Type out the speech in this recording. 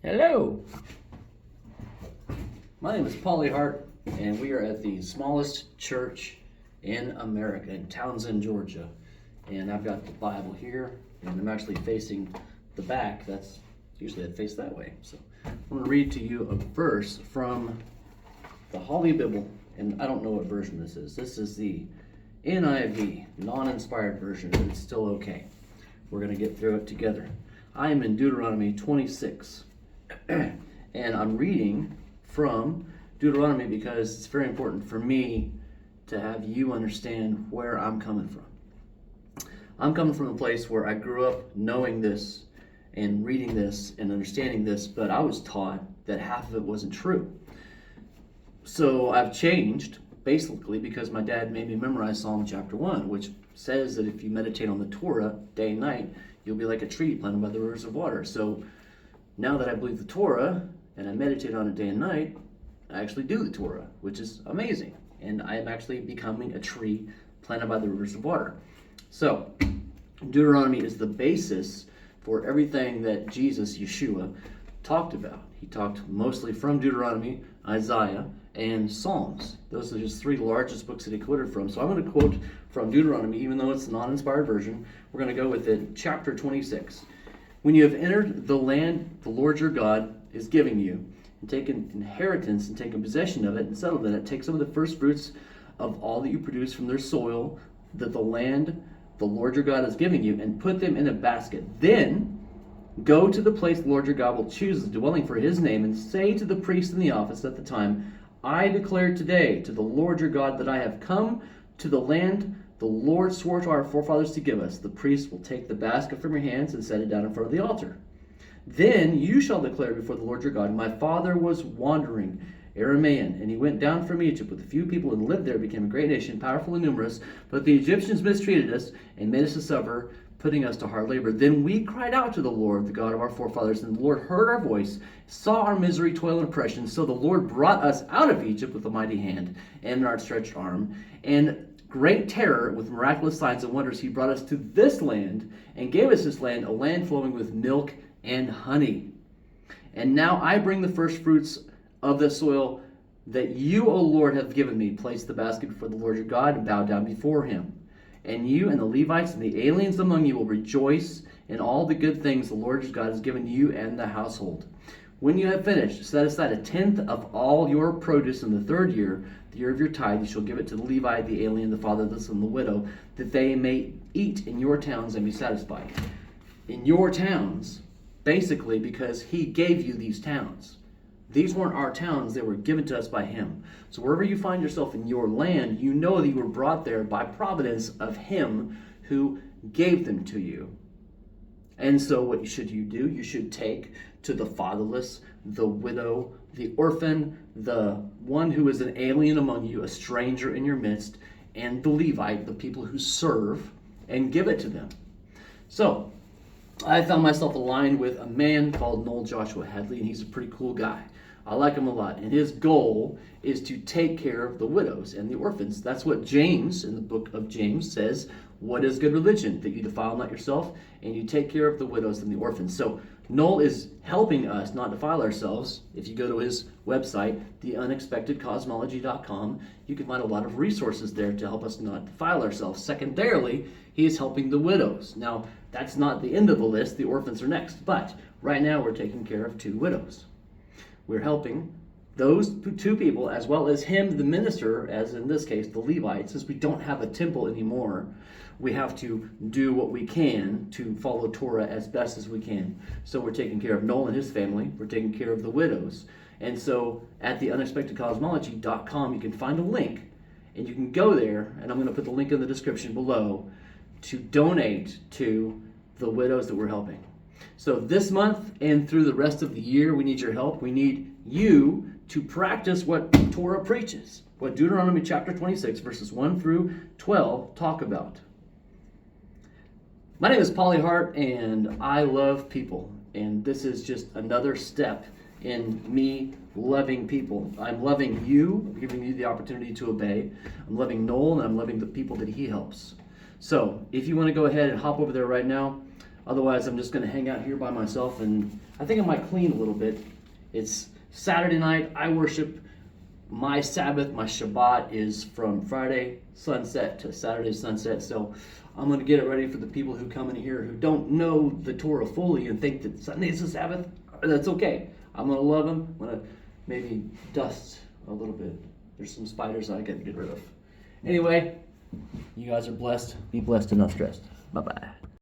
Hello. My name is Polly Hart, and we are at the smallest church in America, in Townsend, Georgia. And I've got the Bible here, and I'm actually facing the back. That's usually I'd face that way. So I'm going to read to you a verse from the Holy Bible, and I don't know what version this is. This is the NIV, non-inspired version, but it's still okay. We're going to get through it together. I am in Deuteronomy 26. And I'm reading from Deuteronomy because it's very important for me to have you understand where I'm coming from. I'm coming from a place where I grew up knowing this and reading this and understanding this, but I was taught that half of it wasn't true. So I've changed basically because my dad made me memorize Psalm chapter 1, which says that if you meditate on the Torah day and night, you'll be like a tree planted by the rivers of water. So now that I believe the Torah and I meditate on it day and night, I actually do the Torah, which is amazing. And I am actually becoming a tree planted by the rivers of water. So Deuteronomy is the basis for everything that Jesus, Yeshua, talked about. He talked mostly from Deuteronomy, Isaiah, and Psalms. Those are just three largest books that he quoted from. So I'm going to quote from Deuteronomy, even though it's a non-inspired version. We're going to go with it, chapter 26. When you have entered the land the Lord your God is giving you, and taken inheritance and taken possession of it and settled in it, take some of the first fruits of all that you produce from their soil, that the land the Lord your God is giving you, and put them in a basket. Then go to the place the Lord your God will choose as a dwelling for his name, and say to the priest in the office at the time, I declare today to the Lord your God that I have come to the land the Lord swore to our forefathers to give us. The priest will take the basket from your hands and set it down in front of the altar. Then you shall declare before the Lord your God, my father was wandering, Aramaean, and he went down from Egypt with a few people and lived there, became a great nation, powerful and numerous. But the Egyptians mistreated us and made us to suffer, putting us to hard labor. Then we cried out to the Lord, the God of our forefathers, and the Lord heard our voice, saw our misery, toil, and oppression. So the Lord brought us out of Egypt with a mighty hand and an outstretched arm, and great terror with miraculous signs and wonders. He brought us to this land and gave us this land, a land flowing with milk and honey. And now I bring the first fruits of the soil that you, O Lord, have given me. Place the basket before the Lord your God and bow down before him. And you and the Levites and the aliens among you will rejoice in all the good things the Lord your God has given you and the household. When you have finished, set aside a tenth of all your produce in the third year, the year of your tithe. You shall give it to the Levite, the alien, the fatherless, and the widow, that they may eat in your towns and be satisfied. In your towns, basically because he gave you these towns. These weren't our towns, they were given to us by him. So wherever you find yourself in your land, you know that you were brought there by providence of him who gave them to you. And so what should you do? You should take to the fatherless, the widow, the orphan, the one who is an alien among you, a stranger in your midst, and the Levite, the people who serve, and give it to them. So I found myself aligned with a man called Noel Joshua Hadley, and he's a pretty cool guy. I like him a lot. And his goal is to take care of the widows and the orphans. That's what James, in the book of James, says. What is good religion? That you defile not yourself, and you take care of the widows and the orphans. So Noel is helping us not defile ourselves. If you go to his website, theunexpectedcosmology.com, you can find a lot of resources there to help us not defile ourselves. Secondarily, he is helping the widows. Now, that's not the end of the list. The orphans are next. But right now, we're taking care of two widows. We're helping those two people, as well as him, the minister, as in this case, the Levite. Since we don't have a temple anymore, we have to do what we can to follow Torah as best as we can. So we're taking care of Noel and his family. We're taking care of the widows. And so at the unexpectedcosmology.com, you can find a link, and you can go there, and I'm going to put the link in the description below, to donate to the widows that we're helping. So this month and through the rest of the year, we need your help. We need you to practice what Torah preaches, what Deuteronomy chapter 26, verses 1 through 12 talk about. My name is Polly Hart, and I love people. And this is just another step in me loving people. I'm loving you, giving you the opportunity to obey. I'm loving Noel, and I'm loving the people that he helps. So if you want to go ahead and hop over there right now, otherwise I'm just going to hang out here by myself, and I think I might clean a little bit. It's Saturday night. I worship. My Sabbath, my Shabbat is from Friday sunset to Saturday sunset. So I'm going to get it ready for the people who come in here who don't know the Torah fully and think that Sunday is the Sabbath. That's okay. I'm going to love them. I'm going to maybe dust a little bit. There's some spiders I got to get rid of. Anyway, you guys are blessed. Be blessed and not stressed. Bye-bye.